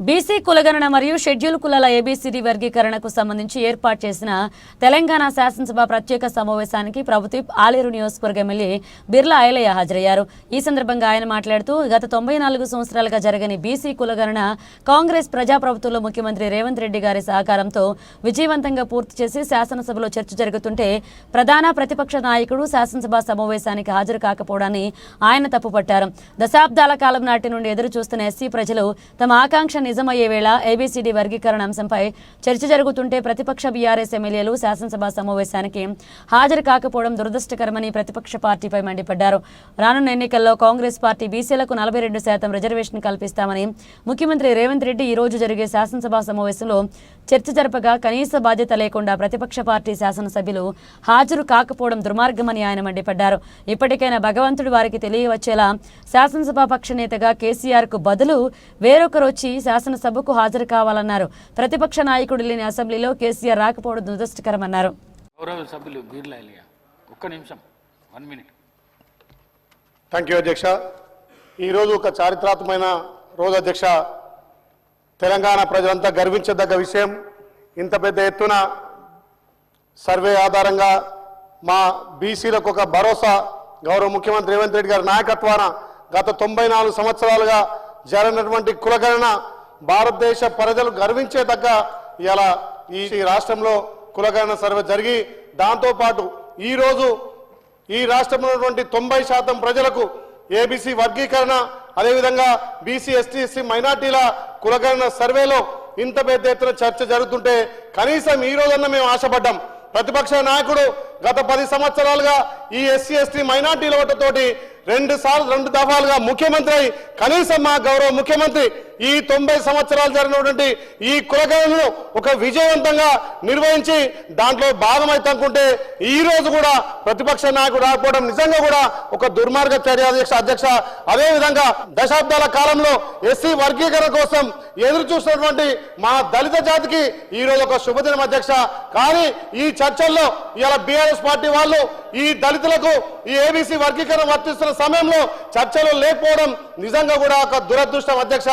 BC కులగణన మరియు schedule కులాల ఏబీసీడీ వర్గీకరణకు సంబంధించి ఏర్పాటు చేసిన తెలంగాణ శాసనసభ ప్రత్యేక సమావేశానికి ప్రభుత్వ ఆలేరు నియోజకవర్గ ఎమ్మెల్యే బిర్లా ఐలయ్య హాజరయ్యారు. ఈ సందర్భంగా ఆయన మాట్లాడుతూ గత 94 సంవత్సరాలుగా జరగని బీసీ కులగణన కాంగ్రెస్ ప్రజాప్రభుత్వంలో ముఖ్యమంత్రి రేవంత్ రెడ్డి గారి సహకారంతో విజయవంతంగా పూర్తి చేసి శాసనసభలో చర్చ జరుగుతుంటే ప్రధాన ప్రతిపక్ష నాయకుడు శాసనసభ సమావేశానికి హాజరు కాకపోవడాన్ని ఆయన తప్పుపట్టారు. దశాబ్దాల కాలం నాటి నుండి ఎదురు చూస్తున్న ఎస్సీ ప్రజలు తమ ఆకాంక్ష నిజమయ్యే వేళ ఏబీసీడీ వర్గీకరణ అంశంపై చర్చ జరుగుతుంటే ప్రతిపక్ష బీఆర్ఎస్ ఎమ్మెల్యేలు శాసనసభ సమావేశానికి హాజరు కాకపోవడం దురదృష్టకరమని ప్రతిపక్ష పార్టీపై మండిపడ్డారు. రానున్న ఎన్నికల్లో కాంగ్రెస్ పార్టీ బీసీలకు 42% రిజర్వేషన్ కల్పిస్తామని ముఖ్యమంత్రి రేవంత్ రెడ్డి ఈ రోజు జరిగే శాసనసభ సమావేశంలో చర్చ జరపగా కనీస బాధ్యత లేకుండా ప్రతిపక్ష పార్టీ శాసనసభ్యులు హాజరు కాకపోవడం దుర్మార్గమని ఆయన మండిపడ్డారు. ఇప్పటికైనా భగవంతుడు వారికి తెలియవచ్చేలా శాసనసభ పక్ష నేతగా కేసీఆర్ కు బదులు వేరొకరు వచ్చి శాసనసభకు హాజరు కావాలన్నారు. ప్రతిపక్ష నాయకుడు లేని అసెంబ్లీలో కేసీఆర్ రాకపోవడం దురదృష్టకరమన్నారు. అధ్యక్ష, ఈరోజు ఒక చారిత్రాత్మకమైన రోజు అధ్యక్ష. తెలంగాణ ప్రజలంతా గర్వించదగ్గ విషయం. ఇంత పెద్ద ఎత్తున సర్వే ఆధారంగా మా బీసీలకు ఒక భరోసా గౌరవ ముఖ్యమంత్రి రేవంత్ రెడ్డి గారి నాయకత్వాన గత 94 సంవత్సరాలుగా జరిగినటువంటి కులగణన భారతదేశ ప్రజలు గర్వించేదగ్గ ఇలా ఈ రాష్ట్రంలో కులగణన సర్వే జరిగి దాంతోపాటు ఈరోజు ఈ రాష్ట్రంలో ఉన్నటువంటి 90% ప్రజలకు ఏబీసీ వర్గీకరణ అదేవిధంగా బీసీ ఎస్టీ ఎస్సీ మైనార్టీల కులగణన సర్వేలో ఇంత పెద్ద ఎత్తున చర్చ జరుగుతుంటే కనీసం ఈ రోజన్నా మేము ఆశపడ్డాం. ప్రతిపక్ష నాయకుడు గత 10 సంవత్సరాలుగా ఈ ఎస్సీ ఎస్టీ మైనార్టీల ఓట్లతోటి 2 దఫాలుగా ముఖ్యమంత్రి అయి కనీసం మా గౌరవ ముఖ్యమంత్రి ఈ 90 సంవత్సరాలు జరిగినటువంటి ఈ కులగణనను ఒక విజయవంతంగా నిర్వహించి దాంట్లో భాగమైతనుకుంటే ఈ రోజు కూడా ప్రతిపక్ష నాయకుడు రాకపోవడం నిజంగా కూడా ఒక దుర్మార్గ చర్య అధ్యక్ష. అదేవిధంగా దశాబ్దాల కాలంలో ఎస్సీ వర్గీకరణ కోసం ఎదురు చూసినటువంటి మా దళిత జాతికి ఈ రోజు ఒక శుభదినం అధ్యక్ష. కానీ ఈ చర్చల్లో ఇలా బీఆర్ఎస్ పార్టీ వాళ్ళు ఈ దళితులకు ఈ ఏబీసీ వర్గీకరణ వర్తిస్తున్న సమయంలో చర్చలు లేకపోవడం నిజంగా కూడా ఒక దురదృష్టం అధ్యక్ష.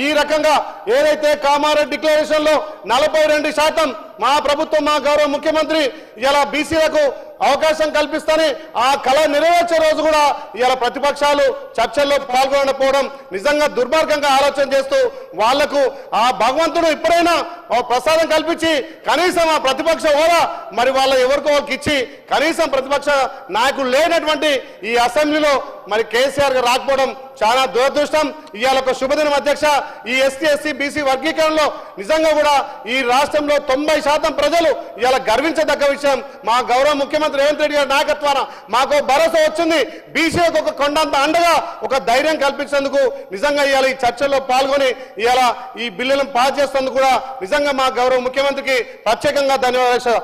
ఈ రకంగా ఏదైతే కామారెడ్డి డిక్లరేషన్ లో 42% మా ప్రభుత్వం మా గౌరవ ముఖ్యమంత్రి ఇలా బీసీలకు అవకాశం కల్పిస్తాని ఆ కళ నెరవేర్చే రోజు కూడా ఇలా ప్రతిపక్షాలు చర్చల్లో పాల్గొనకపోవడం నిజంగా దుర్మార్గంగా ఆలోచన చేస్తూ వాళ్లకు ఆ భగవంతుడు ఇప్పుడైనా ప్రసాదం కల్పించి కనీసం ఆ ప్రతిపక్ష హోదా మరి వాళ్ళ ఎవరికో వాళ్ళకి ఇచ్చి కనీసం ప్రతిపక్ష నాయకులు లేనటువంటి ఈ అసెంబ్లీలో మరి కేసీఆర్ గారు రాకపోవడం చాలా దురదృష్టం. ఇవాళ ఒక శుభదినం అధ్యక్ష. ఈ ఎస్టీ ఎస్సీ బీసీ వర్గీకరణలో నిజంగా కూడా ఈ రాష్ట్రంలో 90% ప్రజలు ఇవాళ గర్వించదగ్గ విషయం. మా గౌరవ ముఖ్యమంత్రి రేవంత్ రెడ్డి గారి నాయకత్వాన మాకు భరోసా వచ్చింది. బీసీలకు ఒక కొండంత అండగా ఒక ధైర్యం కల్పించేందుకు నిజంగా ఇవాళ ఈ చర్చల్లో పాల్గొని ఇవాళ ఈ బిల్లులను పాస్ చేసేందుకు కూడా నిజంగా మా గౌరవ ముఖ్యమంత్రికి ప్రత్యేకంగా ధన్యవాదాలు.